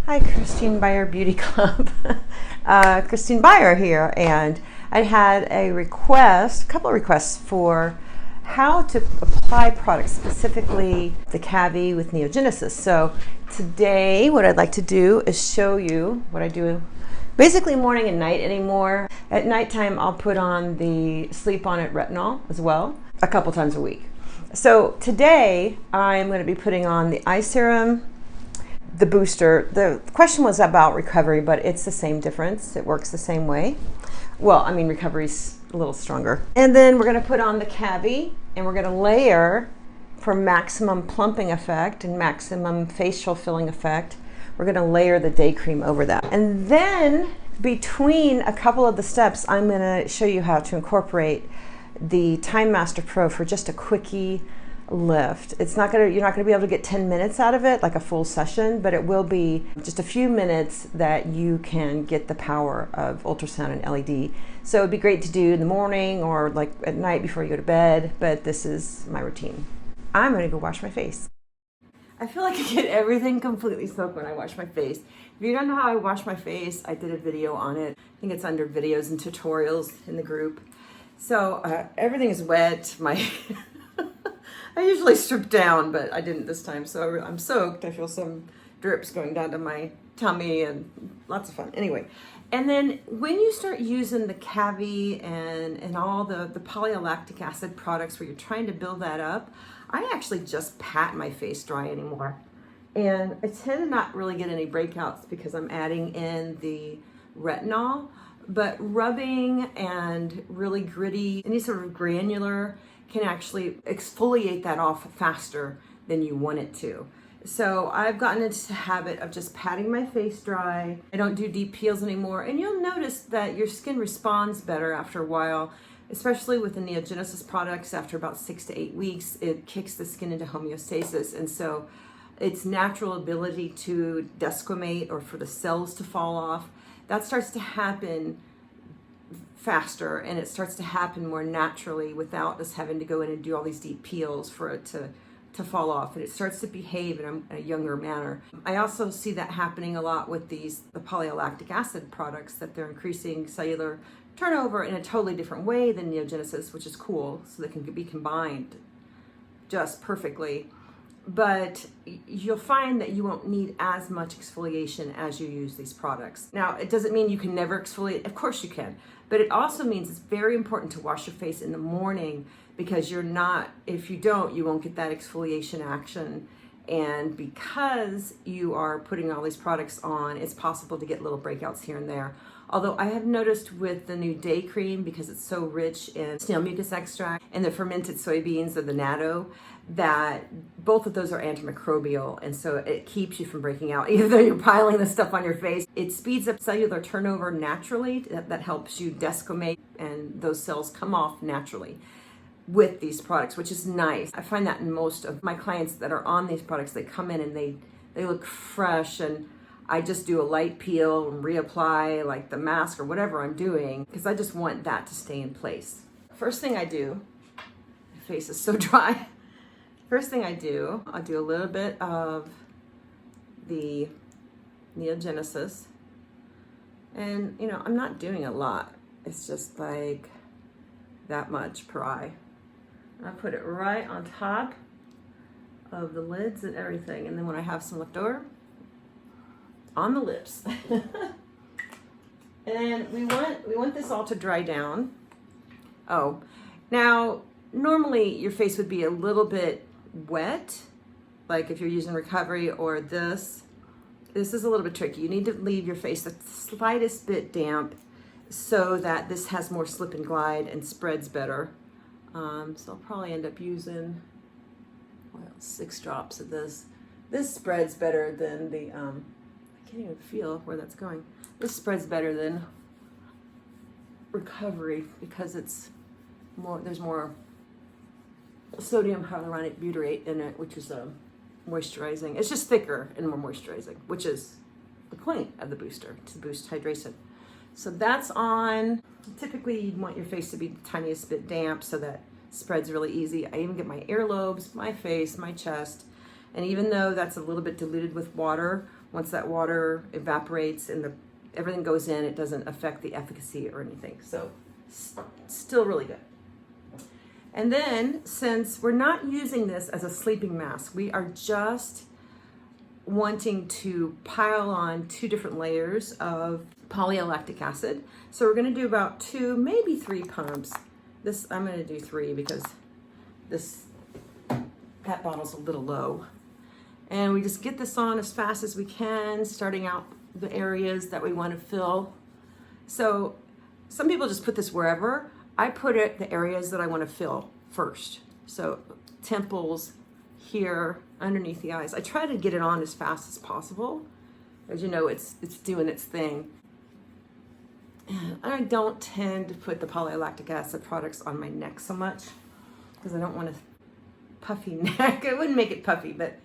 Hi, Christine Buyer Beauty Club. Christine Buyer here, and I had a couple of requests for how to apply products, specifically the CAVI with NeoGenesis. So today what I'd like to do is show you what I do basically morning and night anymore. At nighttime I'll put on the Sleep On It retinol as well, a couple times a week. So today I'm going to be putting on the eye serum, the booster. The question was about recovery, but it's the same difference. It works the same way. Well, I mean, recovery's a little stronger. And then we're going to put on the CAVI, and we're going to layer for maximum plumping effect and maximum facial filling effect. We're going to layer the day cream over that. And then between a couple of the steps, I'm going to show you how to incorporate the Time Master Pro for just a quickie lift. You're not going to be able to get 10 minutes out of it like a full session, but it will be just a few minutes that you can get the power of ultrasound and LED. So it'd be great to do in the morning or like at night before you go to bed, but this is my routine. I'm going to go wash my face. I feel like I get everything completely soaked when I wash my face. If you don't know how I wash my face, I did a video on it. I think it's under videos and tutorials in the group. So everything is wet. I usually strip down, but I didn't this time, so I'm soaked. I feel some drips going down to my tummy and lots of fun. Anyway, and then when you start using the CAVI and all the polylactic acid products where you're trying to build that up, I actually just pat my face dry anymore. And I tend to not really get any breakouts because I'm adding in the retinol, but rubbing and really gritty, any sort of granular can actually exfoliate that off faster than you want it to. So I've gotten into the habit of just patting my face dry. I don't do deep peels anymore. And you'll notice that your skin responds better after a while, especially with the NeoGenesis products. After about 6 to 8 weeks, it kicks the skin into homeostasis. And so its natural ability to desquamate or for the cells to fall off, that starts to happen faster, and it starts to happen more naturally without us having to go in and do all these deep peels for it to fall off, and it starts to behave in a younger manner. I also see that happening a lot with the polylactic acid products, that they're increasing cellular turnover in a totally different way than NeoGenesis, which is cool, so they can be combined just perfectly. But you'll find that you won't need as much exfoliation as you use these products. Now, it doesn't mean you can never exfoliate. Of course you can. But it also means it's very important to wash your face in the morning, because if you don't, you won't get that exfoliation action. And because you are putting all these products on, it's possible to get little breakouts here and there. Although I have noticed with the new day cream, because it's so rich in snail mucus extract and the fermented soybeans or the natto, that both of those are antimicrobial, and so it keeps you from breaking out. Even though you're piling this stuff on your face, it speeds up cellular turnover naturally. That helps you desquamate, and those cells come off naturally with these products, which is nice. I find that in most of my clients that are on these products, they come in and they look fresh, and I just do a light peel and reapply like the mask or whatever I'm doing, because I just want that to stay in place. First thing I do, my face is so dry. First thing I'll do a little bit of the NeoGenesis, and I'm not doing a lot. It's just like that much per eye. I put it right on top of the lids and everything, and then when I have some left over, on the lips. And we want this all to dry down. Oh, now normally your face would be a little bit wet, like if you're using recovery, or this is a little bit tricky. You need to leave your face the slightest bit damp so that this has more slip and glide and spreads better. So I'll probably end up using 6 drops of this. This spreads better than the I can't even feel where that's going. This spreads better than recovery because there's more sodium hyaluronic butyrate in it, which is moisturizing. It's just thicker and more moisturizing, which is the point of the booster, to boost hydration. So that's on. Typically you'd want your face to be the tiniest bit damp so that spreads really easy. I even get my earlobes, my face, my chest, and even though that's a little bit diluted with water, once that water evaporates and everything goes in, it doesn't affect the efficacy or anything. So still really good. And then, since we're not using this as a sleeping mask, we are just wanting to pile on 2 different layers of polylactic acid. So we're going to do about 2, maybe 3 pumps. This, I'm going to do 3 because that bottle's a little low. And we just get this on as fast as we can, starting out the areas that we want to fill. So some people just put this wherever. I put it the areas that I want to fill first. So temples, here, underneath the eyes. I try to get it on as fast as possible. As you know, it's doing its thing. I don't tend to put the polylactic acid products on my neck so much because I don't want a puffy neck. I wouldn't make it puffy, but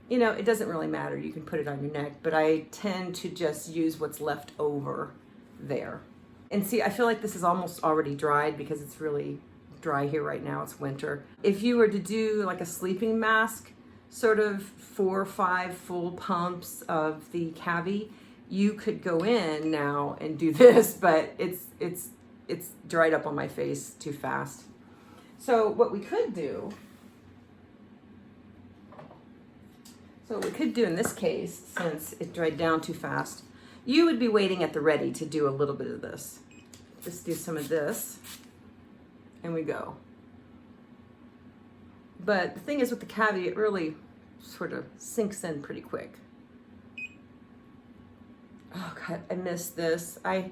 you know, it doesn't really matter. You can put it on your neck, but I tend to just use what's left over there. And see, I feel like this is almost already dried because it's really dry here right now. It's winter. If you were to do like a sleeping mask, sort of 4 or 5 full pumps of the Cavi, you could go in now and do this, but it's dried up on my face too fast. So what we could do in this case, since it dried down too fast, you would be waiting at the ready to do a little bit of this. Just do some of this, and we go. But the thing is with the Cavi, it really sort of sinks in pretty quick. Oh God, I missed this. I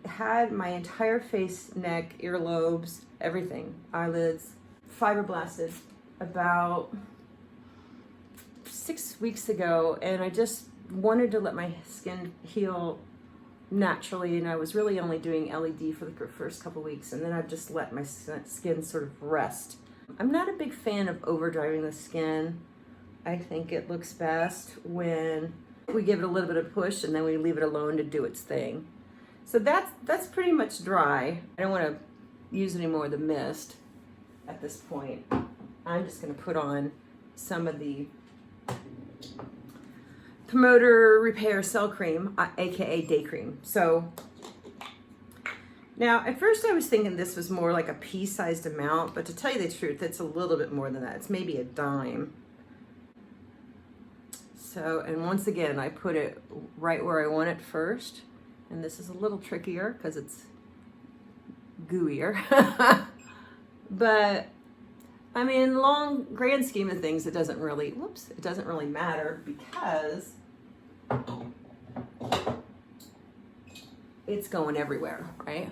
had my entire face, neck, earlobes, everything, eyelids, fibroblasted about 6 weeks ago, and I just wanted to let my skin heal naturally, and I was really only doing LED for the first couple weeks, and then I've just let my skin sort of rest. I'm not a big fan of overdriving the skin. I think it looks best when we give it a little bit of push and then we leave it alone to do its thing. So that's pretty much dry. I don't want to use any more of the mist at this point. I'm just going to put on some of the Promoter Repair Cell Cream, aka Day Cream. So now at first I was thinking this was more like a pea-sized amount, but to tell you the truth, it's a little bit more than that. It's maybe a dime. So, and once again, I put it right where I want it first. And this is a little trickier because it's gooier. But I mean, long grand scheme of things, it doesn't really matter because it's going everywhere, right?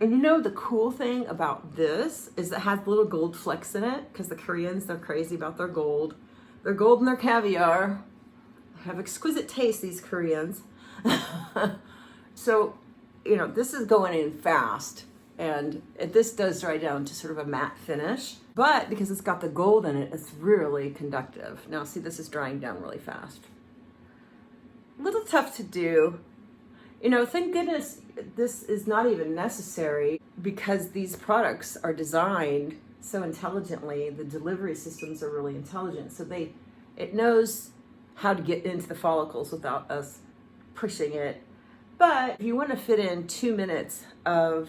And you know the cool thing about this is it has little gold flecks in it because the Koreans, they're crazy about their gold. Their gold and their caviar. Have exquisite taste, these Koreans. So, you know, this is going in fast, and this does dry down to sort of a matte finish, but because it's got the gold in it, it's really conductive. Now see, this is drying down really fast. A little tough to do. You know, thank goodness this is not even necessary because these products are designed so intelligently. The delivery systems are really intelligent, so it knows how to get into the follicles without us pushing it. But if you want to fit in 2 minutes of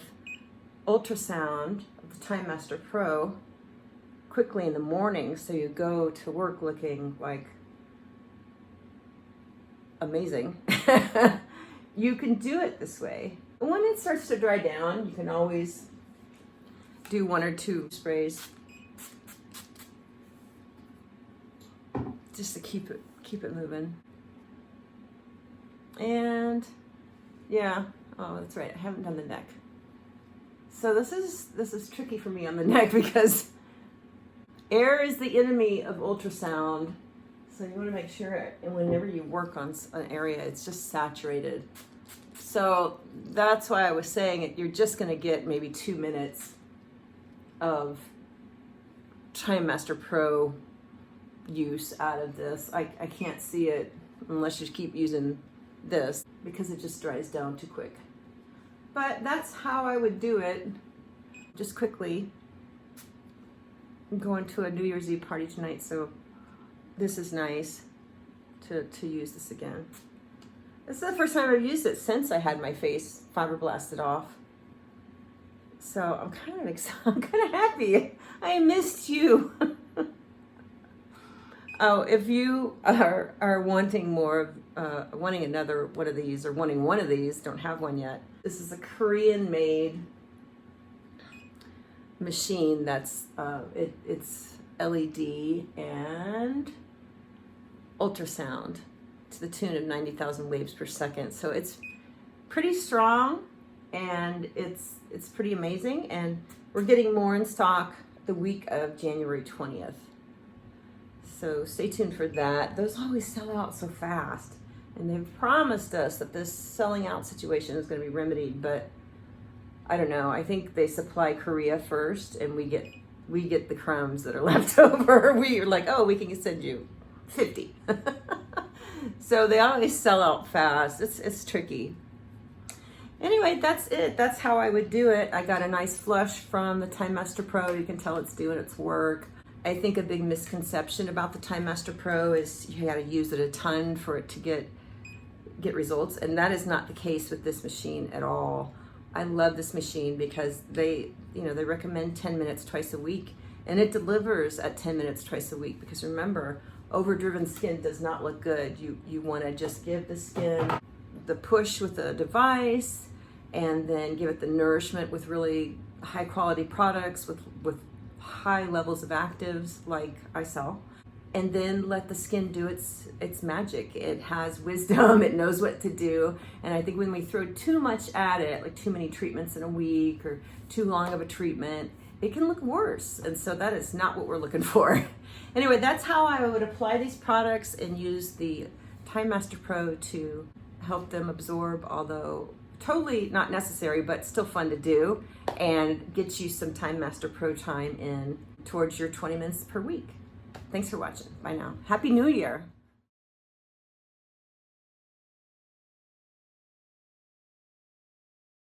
ultrasound of the Time Master Pro quickly in the morning, so you go to work looking like amazing, you can do it this way. When it starts to dry down, you can always do 1 or 2 sprays just to keep it moving. And yeah, oh, that's right, I haven't done the neck. So this is tricky for me on the neck because air is the enemy of ultrasound. So you want to make sure, and whenever you work on an area, it's just saturated. So that's why I was saying you're just going to get maybe 2 minutes of Time Master Pro use out of this. I can't see it unless you keep using this because it just dries down too quick. But that's how I would do it, just quickly. I'm going to a New Year's Eve party tonight, so this is nice. to use this again. This is the first time I've used it since I had my face fiberblasted off. So I'm kind of happy. I missed you. Oh, if you are wanting more, wanting another one of these, or wanting one of these, don't have one yet. This is a Korean-made machine that's it's LED and ultrasound to the tune of 90,000 waves per second. So it's pretty strong, and it's pretty amazing. And we're getting more in stock the week of January 20th. So stay tuned for that. Those always sell out so fast. And they've promised us that this selling out situation is going to be remedied, but I don't know. I think they supply Korea first, and we get the crumbs that are left over. We're like, oh, we can send you 50. So they always sell out fast. It's tricky. Anyway, that's it. That's how I would do it. I got a nice flush from the Time Master Pro. You can tell it's doing its work. I think a big misconception about the Time Master Pro is you got to use it a ton for it to get results, and that is not the case with this machine at all. I love this machine because they recommend 10 minutes twice a week, and it delivers at 10 minutes twice a week. Because remember, overdriven skin does not look good. You want to just give the skin the push with the device, and then give it the nourishment with really high quality products with high levels of actives like I sell, and then let the skin do its magic. It has wisdom, it knows what to do. And I think when we throw too much at it, like too many treatments in a week or too long of a treatment, it can look worse. And so that is not what we're looking for. Anyway, that's how I would apply these products and use the Time Master Pro to help them absorb, although totally not necessary, but still fun to do, and get you some Time Master Pro time in towards your 20 minutes per week. Thanks for watching. Bye now. Happy New Year.